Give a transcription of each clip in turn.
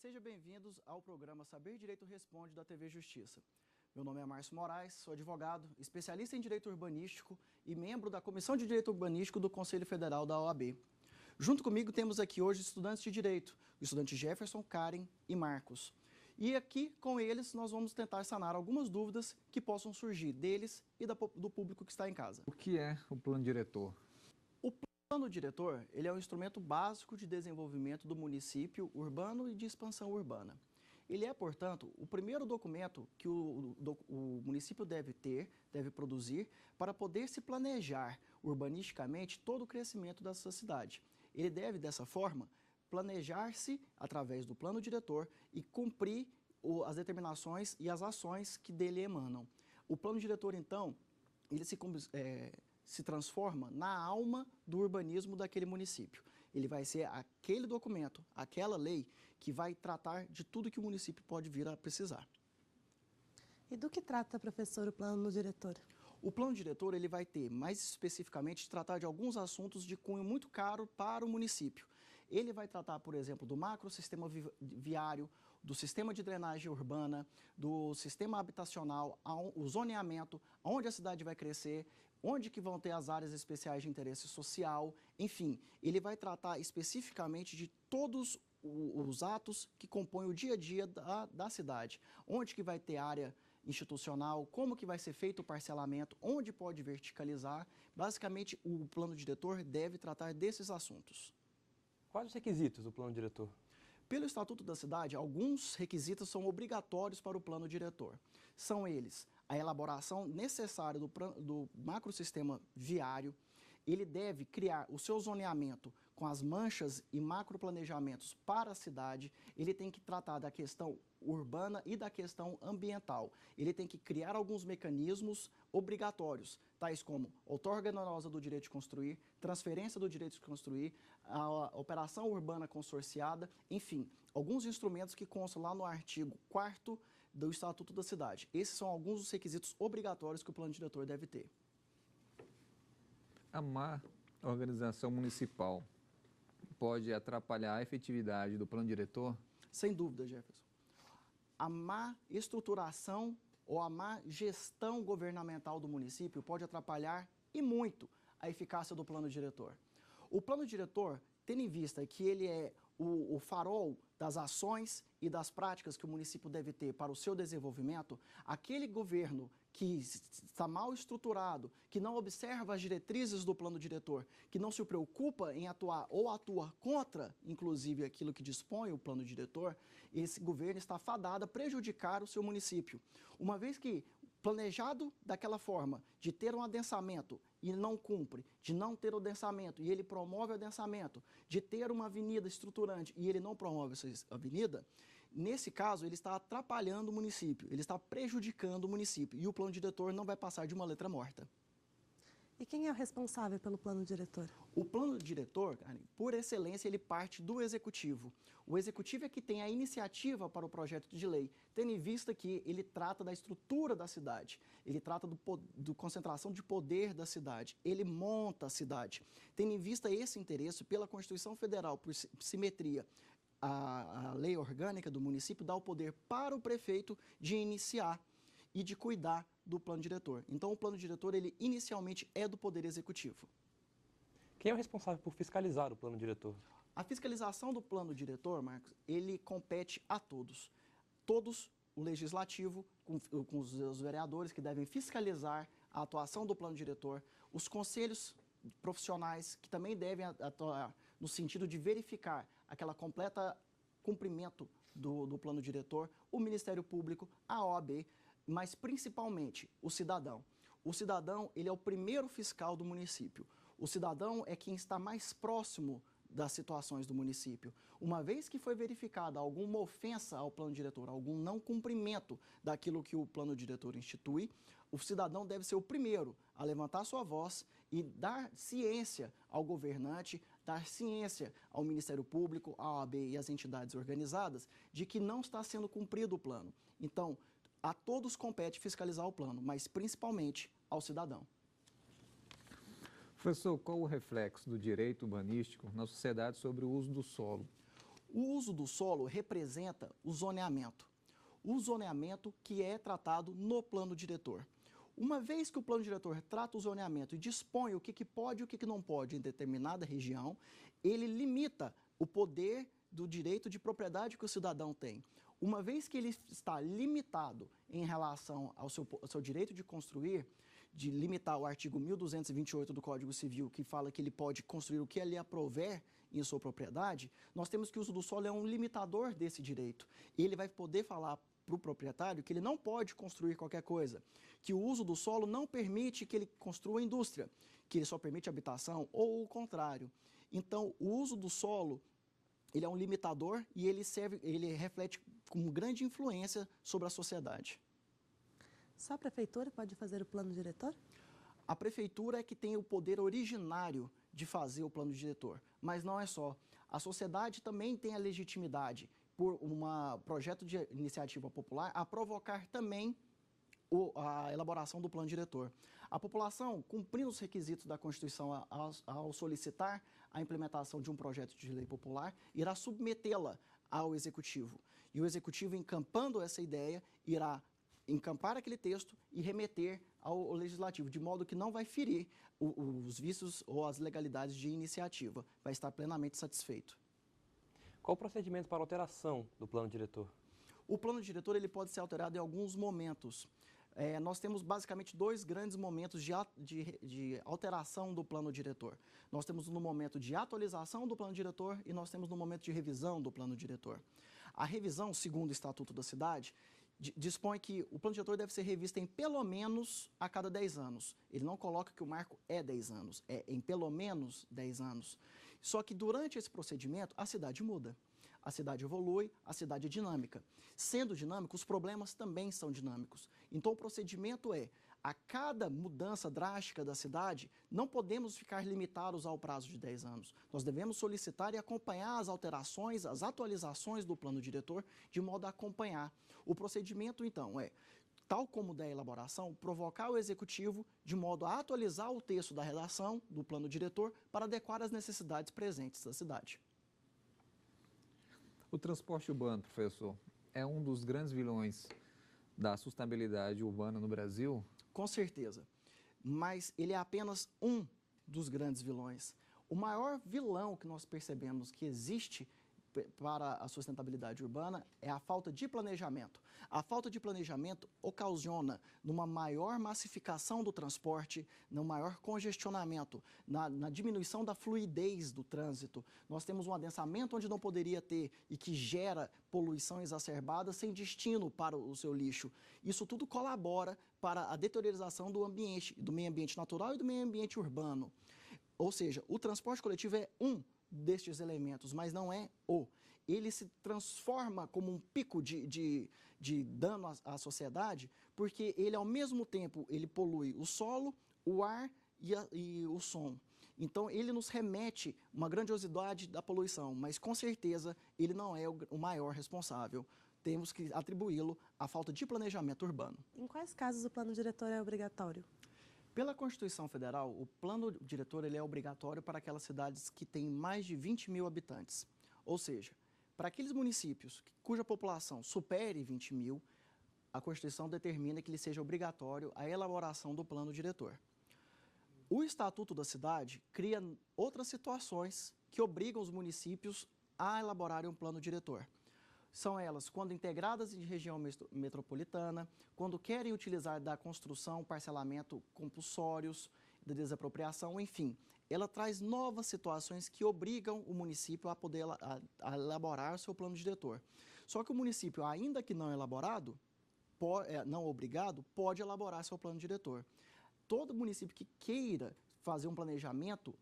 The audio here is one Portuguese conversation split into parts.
Sejam bem-vindos ao programa Saber Direito Responde da TV Justiça. Meu nome é Márcio Moraes, sou advogado, especialista em Direito Urbanístico e membro da Comissão de Direito Urbanístico do Conselho Federal da OAB. Junto comigo temos aqui hoje estudantes de Direito, o estudante Jefferson, Karen e Marcos. E aqui, com eles, nós vamos tentar sanar algumas dúvidas que possam surgir deles e do público que está em casa. O que é o plano diretor? O plano diretor, ele é um instrumento básico de desenvolvimento do município urbano e de expansão urbana. Ele é, portanto, o primeiro documento que o município deve produzir para poder se planejar urbanisticamente todo o crescimento da sua cidade. Ele deve, dessa forma, planejar-se através do plano diretor e cumprir as determinações e as ações que dele emanam. O plano diretor, então, ele se transforma na alma do urbanismo daquele município. Ele vai ser aquele documento, aquela lei que vai tratar de tudo que o município pode vir a precisar. E do que trata, professor, o plano diretor? O plano diretor ele vai ter, mais especificamente, tratar de alguns assuntos de cunho muito caro para o município. Ele vai tratar, por exemplo, do macrosistema viário, do sistema de drenagem urbana, do sistema habitacional, o zoneamento, onde a cidade vai crescer, onde que vão ter as áreas especiais de interesse social, enfim, ele vai tratar especificamente de todos os atos que compõem o dia a dia da cidade, onde que vai ter área institucional, como que vai ser feito o parcelamento, onde pode verticalizar. Basicamente, o plano diretor deve tratar desses assuntos. Quais os requisitos do plano diretor? Pelo Estatuto da Cidade, alguns requisitos são obrigatórios para o plano diretor. São eles a elaboração necessária do macrosistema viário, ele deve criar o seu zoneamento com as manchas e macroplanejamentos para a cidade, ele tem que tratar da questão urbana e da questão ambiental. Ele tem que criar alguns mecanismos obrigatórios, tais como outorga onerosa do direito de construir, transferência do direito de construir, a operação urbana consorciada, enfim, alguns instrumentos que constam lá no artigo 4º do Estatuto da Cidade. Esses são alguns dos requisitos obrigatórios que o plano diretor deve ter. A má organização municipal pode atrapalhar a efetividade do plano diretor? Sem dúvida, Jefferson. A má estruturação ou a má gestão governamental do município pode atrapalhar e muito a eficácia do plano diretor. O plano diretor, tendo em vista que ele é o farol das ações e das práticas que o município deve ter para o seu desenvolvimento, aquele governo que está mal estruturado, que não observa as diretrizes do plano diretor, que não se preocupa em atuar ou atua contra, inclusive, aquilo que dispõe o plano diretor, esse governo está fadado a prejudicar o seu município. Uma vez que, planejado daquela forma, de ter um adensamento e não cumpre, de não ter o adensamento e ele promove o adensamento, de ter uma avenida estruturante e ele não promove essa avenida, nesse caso ele está atrapalhando o município, ele está prejudicando o município e o plano diretor não vai passar de uma letra morta. E quem é o responsável pelo plano diretor? O plano diretor, Karen, por excelência, ele parte do Executivo. O Executivo é que tem a iniciativa para o projeto de lei, tendo em vista que ele trata da estrutura da cidade, ele trata do concentração de poder da cidade, ele monta a cidade. Tendo em vista esse interesse, pela Constituição Federal, por simetria, a lei orgânica do município dá o poder para o prefeito de iniciar e de cuidar do plano diretor. Então, o plano diretor, ele inicialmente é do Poder Executivo. Quem é o responsável por fiscalizar o plano diretor? A fiscalização do plano diretor, Marcos, ele compete a todos. Todos, o Legislativo, com os vereadores que devem fiscalizar a atuação do plano diretor, os conselhos profissionais que também devem atuar no sentido de verificar aquela completa cumprimento do plano diretor, o Ministério Público, a OAB, mas principalmente o cidadão. O cidadão, ele é o primeiro fiscal do município. O cidadão é quem está mais próximo das situações do município. Uma vez que foi verificada alguma ofensa ao plano diretor, algum não cumprimento daquilo que o plano diretor institui, o cidadão deve ser o primeiro a levantar sua voz e dar ciência ao governante, dar ciência ao Ministério Público, à OAB e às entidades organizadas de que não está sendo cumprido o plano. Então, a todos compete fiscalizar o plano, mas principalmente ao cidadão. Professor, qual o reflexo do direito urbanístico na sociedade sobre o uso do solo? O uso do solo representa o zoneamento. O zoneamento que é tratado no plano diretor. Uma vez que o plano diretor trata o zoneamento e dispõe o que pode e o que não pode em determinada região, ele limita o poder do direito de propriedade que o cidadão tem. Uma vez que ele está limitado em relação ao seu direito de construir, de limitar o artigo 1228 do Código Civil, que fala que ele pode construir o que ele aprouver em sua propriedade, nós temos que o uso do solo é um limitador desse direito. E ele vai poder falar para o proprietário que ele não pode construir qualquer coisa, que o uso do solo não permite que ele construa indústria, que ele só permite habitação, ou o contrário. Então, o uso do solo, ele é um limitador e ele reflete com grande influência sobre a sociedade. Só a prefeitura pode fazer o plano diretor? A prefeitura é que tem o poder originário de fazer o plano diretor, mas não é só. A sociedade também tem a legitimidade, por um projeto de iniciativa popular, a provocar também a elaboração do plano diretor. A população, cumprindo os requisitos da Constituição ao solicitar a implementação de um projeto de lei popular, irá submetê-la ao Executivo. E o Executivo, encampando essa ideia, irá encampar aquele texto e remeter ao Legislativo, de modo que não vai ferir os vícios ou as legalidades de iniciativa, vai estar plenamente satisfeito. Qual o procedimento para alteração do plano diretor? O plano diretor ele pode ser alterado em alguns momentos. Nós temos basicamente dois grandes momentos de alteração do plano diretor. Nós temos no momento de atualização do plano diretor e nós temos no momento de revisão do plano diretor. A revisão, segundo o Estatuto da Cidade, dispõe que o plano diretor deve ser revisto em pelo menos a cada 10 anos. Ele não coloca que o marco é 10 anos, é em pelo menos 10 anos. Só que durante esse procedimento, a cidade muda. A cidade evolui, a cidade é dinâmica. Sendo dinâmico, os problemas também são dinâmicos. Então, o procedimento é, a cada mudança drástica da cidade, não podemos ficar limitados ao prazo de 10 anos. Nós devemos solicitar e acompanhar as alterações, as atualizações do plano diretor, de modo a acompanhar. O procedimento, então, é, tal como da elaboração, provocar o Executivo de modo a atualizar o texto da redação do plano diretor para adequar às necessidades presentes da cidade. O transporte urbano, professor, é um dos grandes vilões da sustentabilidade urbana no Brasil? Com certeza, mas ele é apenas um dos grandes vilões. O maior vilão que nós percebemos que existe para a sustentabilidade urbana é a falta de planejamento. A falta de planejamento ocasiona numa maior massificação do transporte, no maior congestionamento, na diminuição da fluidez do trânsito. Nós temos um adensamento onde não poderia ter e que gera poluição exacerbada sem destino para o seu lixo. Isso tudo colabora para a deteriorização do ambiente, do meio ambiente natural e do meio ambiente urbano. Ou seja, o transporte coletivo é um destes elementos, mas não é o. Ele se transforma como um pico de dano à sociedade, porque ele, ao mesmo tempo, ele polui o solo, o ar e o som. Então, ele nos remete uma grandiosidade da poluição, mas, com certeza, ele não é o maior responsável. Temos que atribuí-lo à falta de planejamento urbano. Em quais casos o plano diretor é obrigatório? Pela Constituição Federal, o plano diretor ele é obrigatório para aquelas cidades que têm mais de 20 mil habitantes. Ou seja, para aqueles municípios cuja população supere 20 mil, a Constituição determina que ele seja obrigatório a elaboração do plano diretor. O Estatuto da Cidade cria outras situações que obrigam os municípios a elaborarem um plano diretor. São elas quando integradas em região metropolitana, quando querem utilizar da construção, parcelamento compulsórios, da desapropriação, enfim. Ela traz novas situações que obrigam o município a poder a elaborar o seu plano diretor. Só que o município, ainda que não elaborado, não obrigado, pode elaborar seu plano diretor. Todo município que queira fazer um planejamento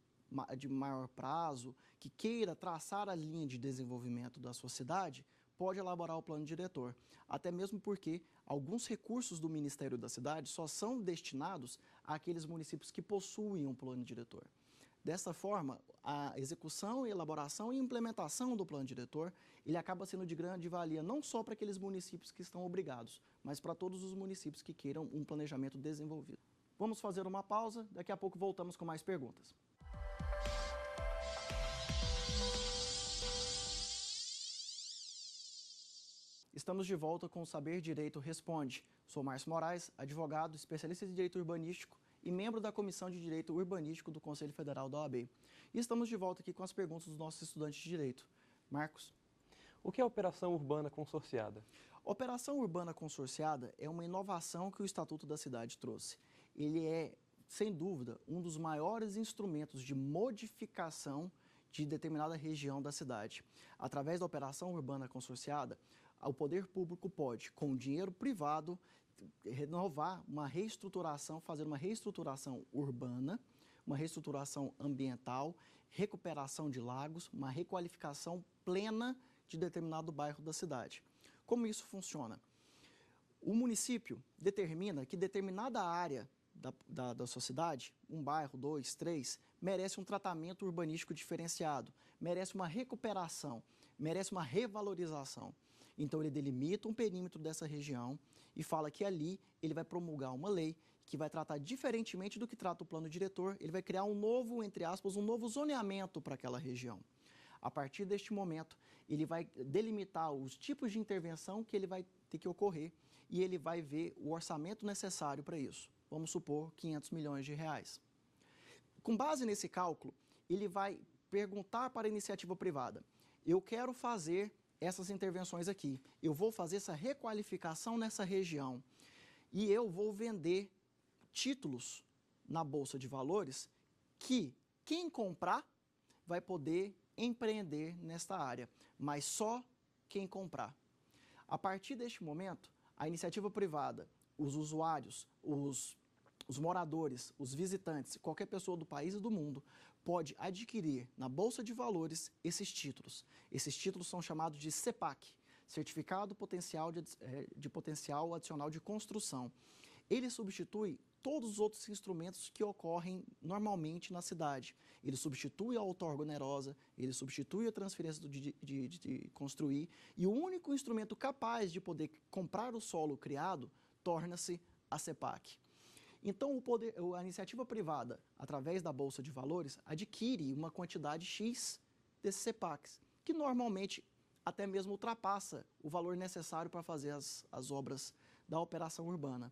de maior prazo, que queira traçar a linha de desenvolvimento da sua cidade, pode elaborar o plano diretor, até mesmo porque alguns recursos do Ministério da Cidade só são destinados àqueles municípios que possuem um plano diretor. Dessa forma, a execução, elaboração e implementação do plano diretor, ele acaba sendo de grande valia não só para aqueles municípios que estão obrigados, mas para todos os municípios que queiram um planejamento desenvolvido. Vamos fazer uma pausa, daqui a pouco voltamos com mais perguntas. Estamos de volta com o Saber Direito Responde. Sou Márcio Moraes, advogado, especialista em direito urbanístico e membro da Comissão de Direito Urbanístico do Conselho Federal da OAB. E estamos de volta aqui com as perguntas dos nossos estudantes de direito. Marcos? O que é a operação urbana consorciada? Operação urbana consorciada é uma inovação que o Estatuto da Cidade trouxe. Ele é, sem dúvida, um dos maiores instrumentos de modificação de determinada região da cidade. Através da operação urbana consorciada, o poder público pode, com dinheiro privado, renovar uma reestruturação, fazer uma reestruturação urbana, uma reestruturação ambiental, recuperação de lagos, uma requalificação plena de determinado bairro da cidade. Como isso funciona? O município determina que determinada área da sua cidade, um bairro, 2, 3, merece um tratamento urbanístico diferenciado, merece uma recuperação, merece uma revalorização. Então, ele delimita um perímetro dessa região e fala que ali ele vai promulgar uma lei que vai tratar diferentemente do que trata o plano diretor, ele vai criar um novo, entre aspas, um novo zoneamento para aquela região. A partir deste momento, ele vai delimitar os tipos de intervenção que ele vai ter que ocorrer e ele vai ver o orçamento necessário para isso. Vamos supor, 500 milhões de reais. Com base nesse cálculo, ele vai perguntar para a iniciativa privada, eu quero fazer essas intervenções aqui, eu vou fazer essa requalificação nessa região e eu vou vender títulos na Bolsa de Valores que quem comprar vai poder empreender nesta área, mas só quem comprar. A partir deste momento, a iniciativa privada, os usuários, os moradores, os visitantes, qualquer pessoa do país e do mundo pode adquirir na Bolsa de Valores esses títulos. Esses títulos são chamados de CEPAC, Certificado de Potencial Adicional de Construção. Ele substitui todos os outros instrumentos que ocorrem normalmente na cidade. Ele substitui a outorga onerosa, ele substitui a transferência de construir, e o único instrumento capaz de poder comprar o solo criado torna-se a CEPAC. Então, a iniciativa privada, através da Bolsa de Valores, adquire uma quantidade X desses CEPACs, que normalmente até mesmo ultrapassa o valor necessário para fazer as obras da operação urbana.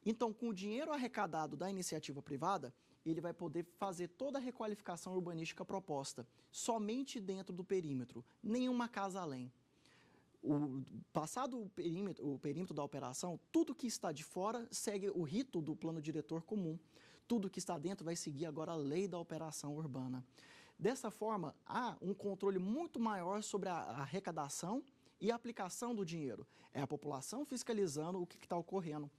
Então, com o dinheiro arrecadado da iniciativa privada, ele vai poder fazer toda a requalificação urbanística proposta, somente dentro do perímetro, nenhuma casa além. Passado o perímetro da operação, tudo que está de fora segue o rito do plano diretor comum. Tudo que está dentro vai seguir agora a lei da operação urbana. Dessa forma, há um controle muito maior sobre a arrecadação e a aplicação do dinheiro. É a população fiscalizando o que está ocorrendo.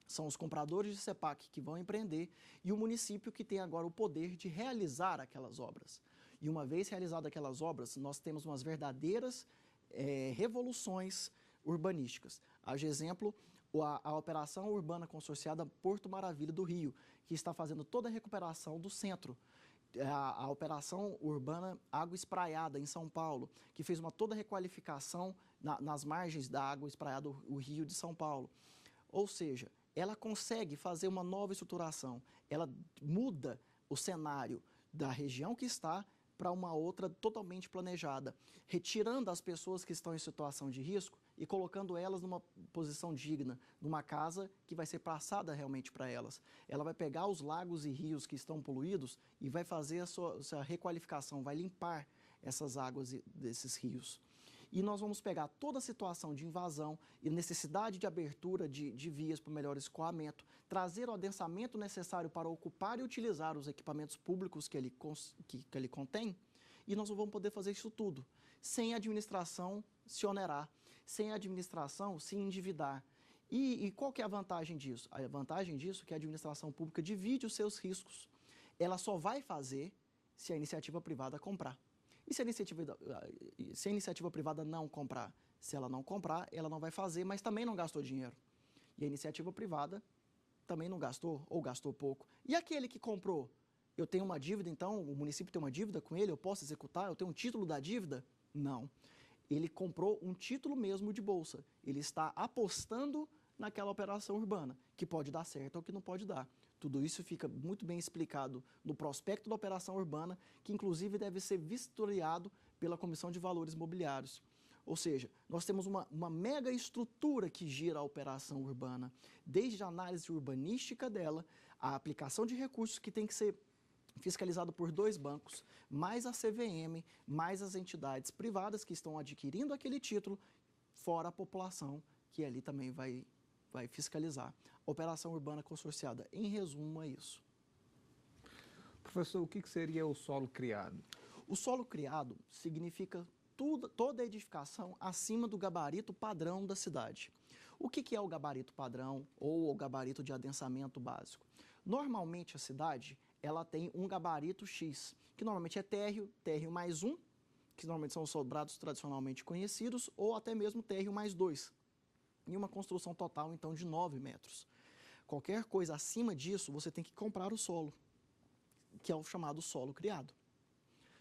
São os compradores de CEPAC que vão empreender e o município que tem agora o poder de realizar aquelas obras. E uma vez realizadas aquelas obras, nós temos umas verdadeiras revoluções urbanísticas. Há de exemplo, a operação urbana consorciada Porto Maravilha do Rio, que está fazendo toda a recuperação do centro. A operação urbana Água Espraiada, em São Paulo, que fez toda a requalificação nas margens da água espraiada do Rio de São Paulo. Ou seja, ela consegue fazer uma nova estruturação, ela muda o cenário da região que está para uma outra totalmente planejada, retirando as pessoas que estão em situação de risco e colocando elas numa posição digna, numa casa que vai ser passada realmente para elas. Ela vai pegar os lagos e rios que estão poluídos e vai fazer a sua requalificação, vai limpar essas águas desses rios. E nós vamos pegar toda a situação de invasão e necessidade de abertura de vias para melhor escoamento, trazer o adensamento necessário para ocupar e utilizar os equipamentos públicos que ele contém, e nós vamos poder fazer isso tudo, sem a administração se onerar, sem a administração se endividar. E qual que é a vantagem disso? A vantagem disso é que a administração pública divide os seus riscos. Ela só vai fazer se a iniciativa privada comprar. E se a iniciativa privada não comprar? Se ela não comprar, ela não vai fazer, mas também não gastou dinheiro. E a iniciativa privada também não gastou, ou gastou pouco. E aquele que comprou? Eu tenho uma dívida, então, o município tem uma dívida com ele, eu posso executar? Eu tenho um título da dívida? Não. Ele comprou um título mesmo de bolsa. Ele está apostando naquela operação urbana, que pode dar certo ou que não pode dar. Tudo isso fica muito bem explicado no prospecto da operação urbana, que inclusive deve ser vistoriado pela Comissão de Valores Mobiliários. Ou seja, nós temos uma mega estrutura que gira a operação urbana, desde a análise urbanística dela, a aplicação de recursos que tem que ser fiscalizado por 2 bancos, mais a CVM, mais as entidades privadas que estão adquirindo aquele título, fora a população, que ali também vai fiscalizar. Operação urbana consorciada, em resumo, é isso. Professor, o que seria o solo criado? O solo criado significa toda edificação acima do gabarito padrão da cidade. O que é o gabarito padrão ou o gabarito de adensamento básico? Normalmente a cidade ela tem um gabarito X, que normalmente é térreo, térreo mais 1, que normalmente são os sobrados tradicionalmente conhecidos, ou até mesmo térreo mais 2, e uma construção total então de 9 metros. Qualquer coisa acima disso, você tem que comprar o solo, que é o chamado solo criado.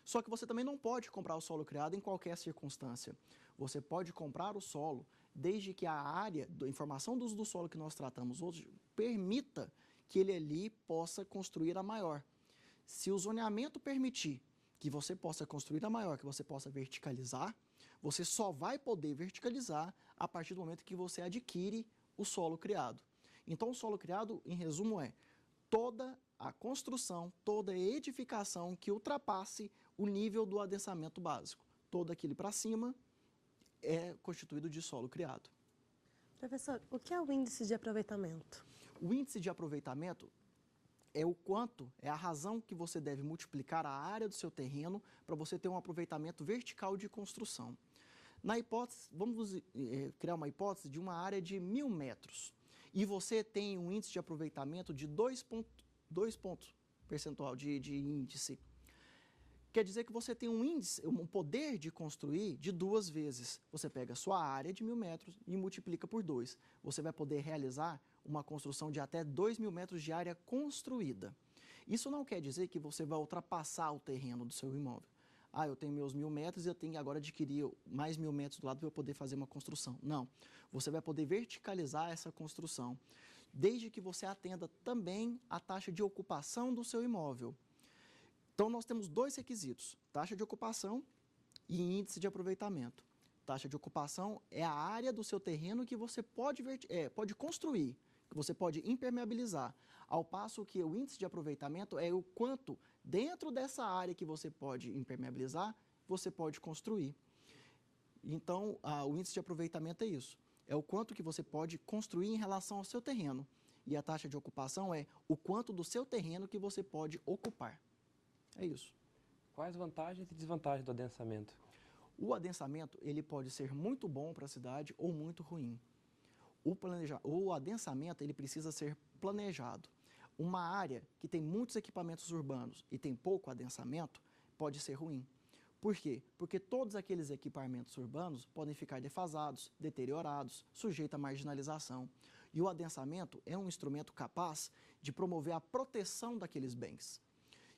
Só que você também não pode comprar o solo criado em qualquer circunstância. Você pode comprar o solo desde que a área, a informação do uso do solo que nós tratamos hoje, permita que ele ali possa construir a maior. Se o zoneamento permitir que você possa construir a maior, que você possa verticalizar, você só vai poder verticalizar a partir do momento que você adquire o solo criado. Então, o solo criado, em resumo, é toda a construção, toda a edificação que ultrapasse o nível do adensamento básico. Todo aquele para cima é constituído de solo criado. Professor, o que é o índice de aproveitamento? O índice de aproveitamento é o quanto, é a razão que você deve multiplicar a área do seu terreno para você ter um aproveitamento vertical de construção. Na hipótese, vamos criar uma hipótese de uma área de 1.000 metros e você tem um índice de aproveitamento de 2 pontos percentual de índice. Quer dizer que você tem um poder de construir de 2 vezes. Você pega a sua área de 1.000 metros e multiplica por 2. Você vai poder realizar uma construção de até 2.000 metros de área construída. Isso não quer dizer que você vai ultrapassar o terreno do seu imóvel. Ah, eu tenho meus 1.000 metros e eu tenho que agora adquirir mais 1.000 metros do lado para eu poder fazer uma construção. Não. Você vai poder verticalizar essa construção, desde que você atenda também a taxa de ocupação do seu imóvel. Então, nós temos 2 requisitos, taxa de ocupação e índice de aproveitamento. Taxa de ocupação é a área do seu terreno que você pode construir, que você pode impermeabilizar, ao passo que o índice de aproveitamento é o quanto, dentro dessa área que você pode impermeabilizar, você pode construir. Então, o índice de aproveitamento é isso, é o quanto que você pode construir em relação ao seu terreno. E a taxa de ocupação é o quanto do seu terreno que você pode ocupar. É isso. Quais vantagens e desvantagens do adensamento? O adensamento ele pode ser muito bom para a cidade ou muito ruim. O adensamento ele precisa ser planejado. Uma área que tem muitos equipamentos urbanos e tem pouco adensamento pode ser ruim. Por quê? Porque todos aqueles equipamentos urbanos podem ficar defasados, deteriorados, sujeitos à marginalização. E o adensamento é um instrumento capaz de promover a proteção daqueles bens.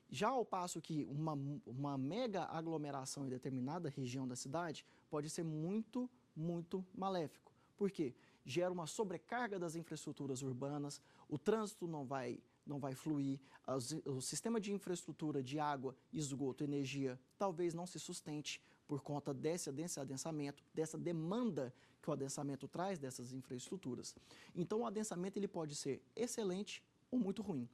Já ao passo que uma mega aglomeração em determinada região da cidade pode ser muito, muito maléfico. Por quê? Gera uma sobrecarga das infraestruturas urbanas, o trânsito não vai fluir, o sistema de infraestrutura de água, esgoto, energia talvez não se sustente por conta desse adensamento, dessa demanda que o adensamento traz dessas infraestruturas. Então o adensamento ele pode ser excelente ou muito ruim.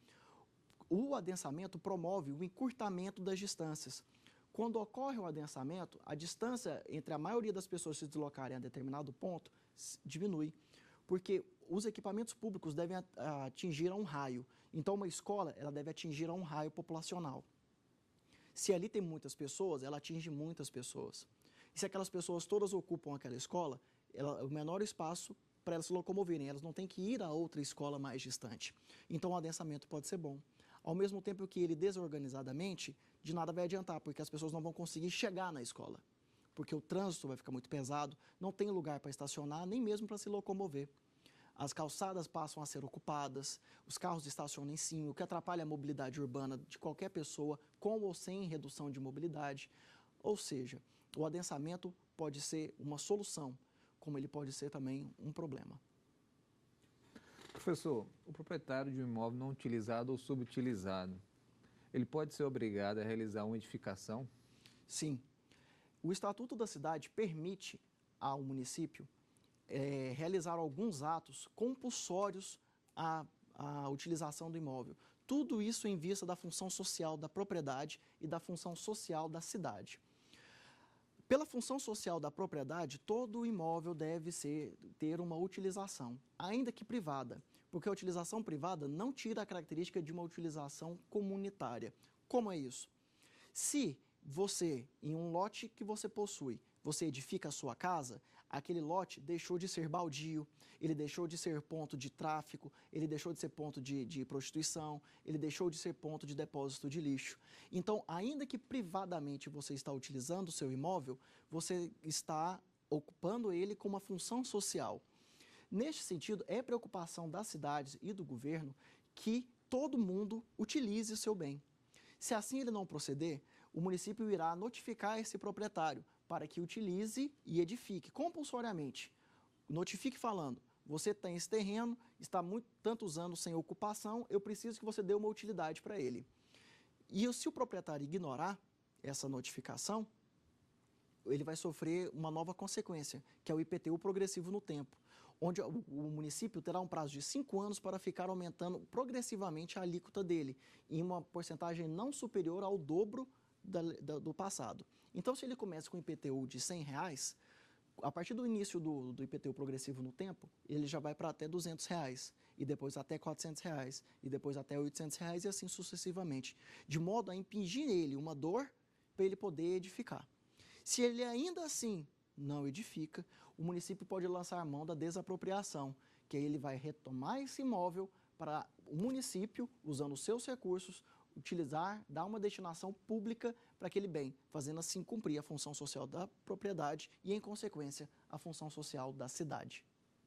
O adensamento promove o encurtamento das distâncias. Quando ocorre o adensamento, a distância entre a maioria das pessoas se deslocarem a determinado ponto diminui, porque os equipamentos públicos devem atingir a um raio. Então, uma escola ela deve atingir a um raio populacional. Se ali tem muitas pessoas, ela atinge muitas pessoas. E se aquelas pessoas todas ocupam aquela escola, o menor espaço para elas se locomoverem, elas não têm que ir a outra escola mais distante. Então, o adensamento pode ser bom. Ao mesmo tempo que ele desorganizadamente, de nada vai adiantar, porque as pessoas não vão conseguir chegar na escola. Porque o trânsito vai ficar muito pesado, não tem lugar para estacionar, nem mesmo para se locomover. As calçadas passam a ser ocupadas, os carros estacionam em cima, o que atrapalha a mobilidade urbana de qualquer pessoa, com ou sem redução de mobilidade. Ou seja, o adensamento pode ser uma solução, como ele pode ser também um problema. Professor, o proprietário de um imóvel não utilizado ou subutilizado, ele pode ser obrigado a realizar uma edificação? Sim. O Estatuto da Cidade permite ao município realizar alguns atos compulsórios à utilização do imóvel. Tudo isso em vista da função social da propriedade e da função social da cidade. Pela função social da propriedade, todo imóvel deve ter uma utilização, ainda que privada, porque a utilização privada não tira a característica de uma utilização comunitária. Como é isso? Se você, em um lote que você possui, você edifica a sua casa, aquele lote deixou de ser baldio, ele deixou de ser ponto de tráfico, ele deixou de ser ponto de prostituição, ele deixou de ser ponto de depósito de lixo. Então, ainda que privadamente você está utilizando o seu imóvel, você está ocupando ele com uma função social. Neste sentido, é preocupação das cidades e do governo que todo mundo utilize o seu bem. Se assim ele não proceder, o município irá notificar esse proprietário para que utilize e edifique compulsoriamente. Notifique falando, você tem esse terreno, está tantos anos sem ocupação, eu preciso que você dê uma utilidade para ele. E se o proprietário ignorar essa notificação, ele vai sofrer uma nova consequência, que é o IPTU progressivo no tempo, onde o município terá um prazo de 5 anos para ficar aumentando progressivamente a alíquota dele, em uma porcentagem não superior ao dobro do passado. Então, se ele começa com IPTU de R$100, a partir do início do IPTU progressivo no tempo, ele já vai para até R$200, e depois até R$400, e depois até R$800, e assim sucessivamente, de modo a impingir ele uma dor para ele poder edificar. Se ele ainda assim não edifica, o município pode lançar mão da desapropriação, que aí ele vai retomar esse imóvel para o município, usando os seus recursos, utilizar, dar uma destinação pública para aquele bem, fazendo assim cumprir a função social da propriedade e, em consequência, a função social da cidade.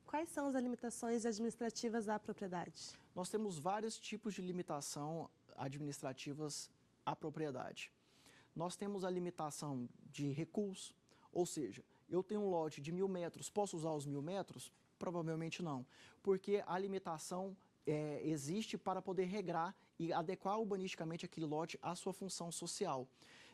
Quais são as limitações administrativas à propriedade? Nós temos vários tipos de limitação administrativas à propriedade. Nós temos a limitação de recuos, ou seja, eu tenho um lote de 1.000 metros, posso usar os 1.000 metros? Provavelmente não, porque a limitação existe para poder regrar e adequar urbanisticamente aquele lote à sua função social.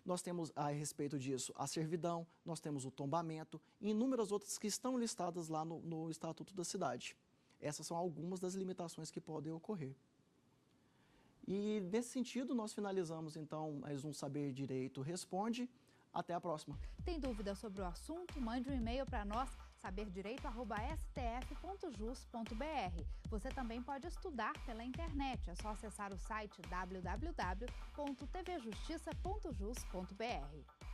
Nós temos, a respeito disso, a servidão, nós temos o tombamento e inúmeras outras que estão listadas lá no Estatuto da Cidade. Essas são algumas das limitações que podem ocorrer. E, nesse sentido, nós finalizamos, então, mais um Saber Direito Responde. Até a próxima. Tem dúvida sobre o assunto? Mande um e-mail para nós, saberdireito@stf.jus.br. Você também pode estudar pela internet. É só acessar o site www.tvjustiça.jus.br.